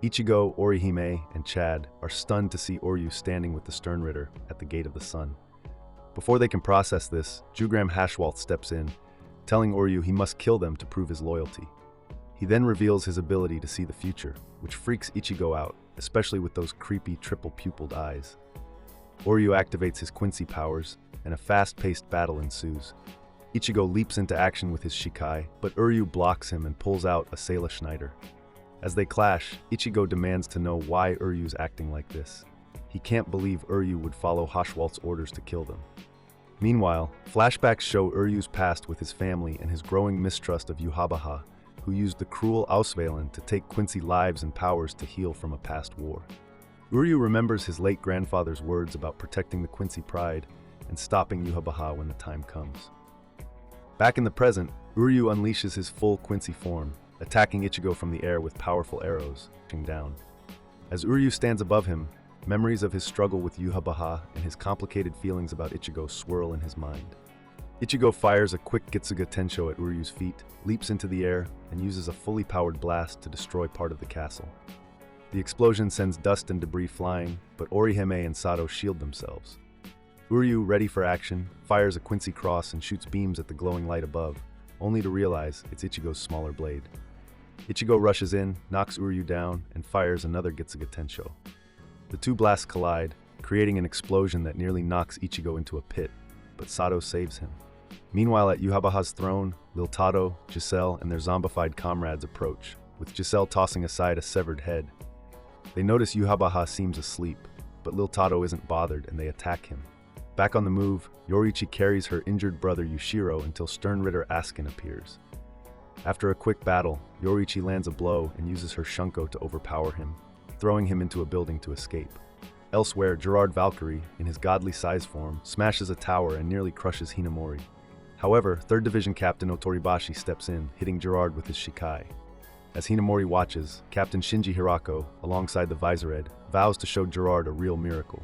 Ichigo, Orihime, and Chad are stunned to see Uryu standing with the Stern Ritter at the Gate of the Sun. Before they can process this, Jugram Hashwalth steps in, telling Uryu he must kill them to prove his loyalty. He then reveals his ability to see the future, which freaks Ichigo out, especially with those creepy triple-pupiled eyes. Uryu activates his Quincy powers, and a fast-paced battle ensues. Ichigo leaps into action with his Shikai, but Uryu blocks him and pulls out a Seila Schneider. As they clash, Ichigo demands to know why Uryu's acting like this. He can't believe Uryu would follow Hashwalth's orders to kill them. Meanwhile, flashbacks show Uryu's past with his family and his growing mistrust of Yhwach, who used the cruel Auswählen to take Quincy lives and powers to heal from a past war. Uryu remembers his late grandfather's words about protecting the Quincy pride and stopping Yhwach when the time comes. Back in the present, Uryu unleashes his full Quincy form, attacking Ichigo from the air with powerful arrows, pushing down. As Uryu stands above him, memories of his struggle with Yhwach and his complicated feelings about Ichigo swirl in his mind. Ichigo fires a quick Getsuga Tensho at Uryu's feet, leaps into the air, and uses a fully powered blast to destroy part of the castle. The explosion sends dust and debris flying, but Orihime and Sato shield themselves. Uryu, ready for action, fires a Quincy cross and shoots beams at the glowing light above, only to realize it's Ichigo's smaller blade. Ichigo rushes in, knocks Uryu down, and fires another Getsuga Tensho. The two blasts collide, creating an explosion that nearly knocks Ichigo into a pit, but Sato saves him. Meanwhile, at Yhwach's throne, Lil Tato, Giselle, and their zombified comrades approach, with Giselle tossing aside a severed head. They notice Yhwach seems asleep, but Lil Tato isn't bothered and they attack him. Back on the move, Yoruichi carries her injured brother Yushiro until Stern Ritter Askin appears. After a quick battle, Yoruichi lands a blow and uses her Shunko to overpower him, throwing him into a building to escape. Elsewhere, Gerrard Valkyrie, in his godly size form, smashes a tower and nearly crushes Hinamori. However, 3rd Division Captain Otoribashi steps in, hitting Gerrard with his Shikai. As Hinamori watches, Captain Shinji Hirako, alongside the Visored, vows to show Gerrard a real miracle.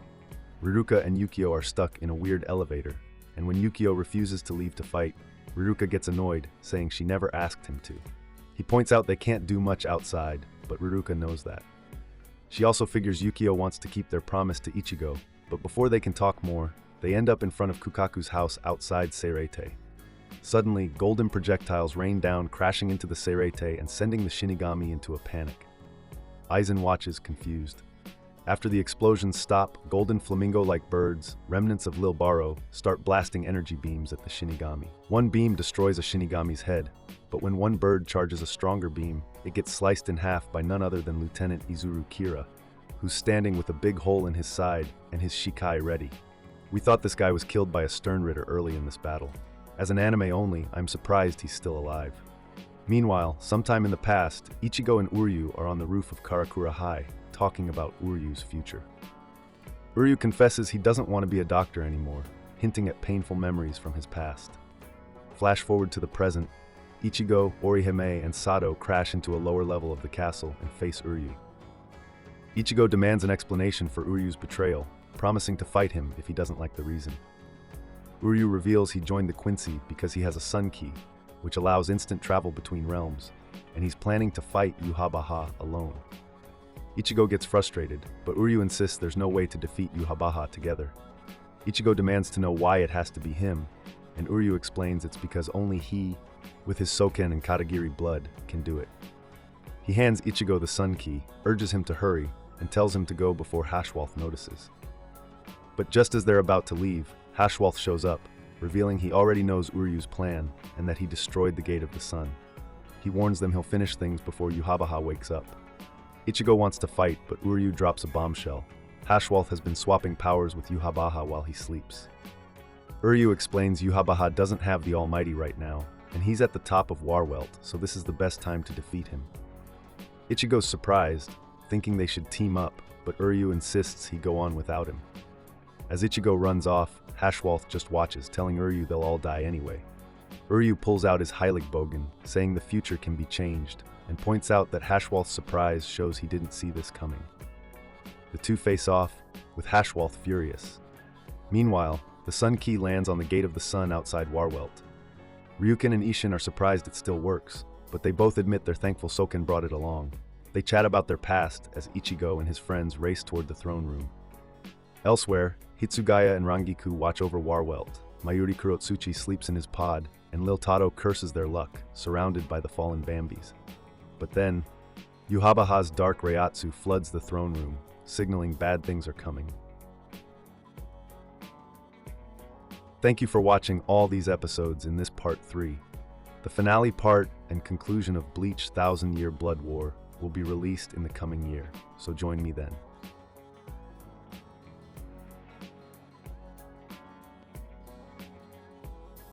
Riruka and Yukio are stuck in a weird elevator, and when Yukio refuses to leave to fight, Riruka gets annoyed, saying she never asked him to. He points out they can't do much outside, but Riruka knows that. She also figures Yukio wants to keep their promise to Ichigo, but before they can talk more, they end up in front of Kukaku's house outside Seirete. Suddenly, golden projectiles rain down, crashing into the Seirete and sending the Shinigami into a panic. Aizen watches, confused. After the explosions stop, golden flamingo-like birds, remnants of Lil Baro, start blasting energy beams at the Shinigami. One beam destroys a Shinigami's head, but when one bird charges a stronger beam, it gets sliced in half by none other than Lieutenant Izuru Kira, who's standing with a big hole in his side and his Shikai ready. We thought this guy was killed by a Stern Ritter early in this battle. As an anime only, I'm surprised he's still alive. Meanwhile, sometime in the past, Ichigo and Uryu are on the roof of Karakura High, talking about Uryu's future. Uryu confesses he doesn't want to be a doctor anymore, hinting at painful memories from his past. Flash forward to the present, Ichigo, Orihime, and Sato crash into a lower level of the castle and face Uryu. Ichigo demands an explanation for Uryu's betrayal, promising to fight him if he doesn't like the reason. Uryu reveals he joined the Quincy because he has a Sun Key, which allows instant travel between realms, and he's planning to fight Yhwach alone. Ichigo gets frustrated, but Uryu insists there's no way to defeat Yhwach together. Ichigo demands to know why it has to be him, and Uryu explains it's because only he, with his Soken and Katagiri blood, can do it. He hands Ichigo the Sun Key, urges him to hurry, and tells him to go before Hashwalth notices. But just as they're about to leave, Hashwalth shows up, revealing he already knows Uryu's plan and that he destroyed the Gate of the Sun. He warns them he'll finish things before Yhwach wakes up. Ichigo wants to fight, but Uryu drops a bombshell. Hashwalth has been swapping powers with Yhwach while he sleeps. Uryu explains Yhwach doesn't have the Almighty right now, and he's at the top of Warwelt, so this is the best time to defeat him. Ichigo's surprised, thinking they should team up, but Uryu insists he go on without him. As Ichigo runs off, Hashwalth just watches, telling Uryu they'll all die anyway. Uryu pulls out his Heiligbogen, saying the future can be changed, and points out that Hashwalth's surprise shows he didn't see this coming. The two face off, with Hashwalth furious. Meanwhile, the Sun Key lands on the Gate of the Sun outside Warwelt. Ryukin and Isshin are surprised it still works, but they both admit they're thankful Soken brought it along. They chat about their past as Ichigo and his friends race toward the throne room. Elsewhere, Hitsugaya and Rangiku watch over Warwelt. Mayuri Kurotsuchi sleeps in his pod, and Lil Tato curses their luck, surrounded by the fallen Bambis. But then, Yuhabaha's dark Reiatsu floods the throne room, signaling bad things are coming. Thank you for watching all these episodes in this part 3. The finale part and conclusion of Bleach 1000-Year Blood War will be released in the coming year, so join me then.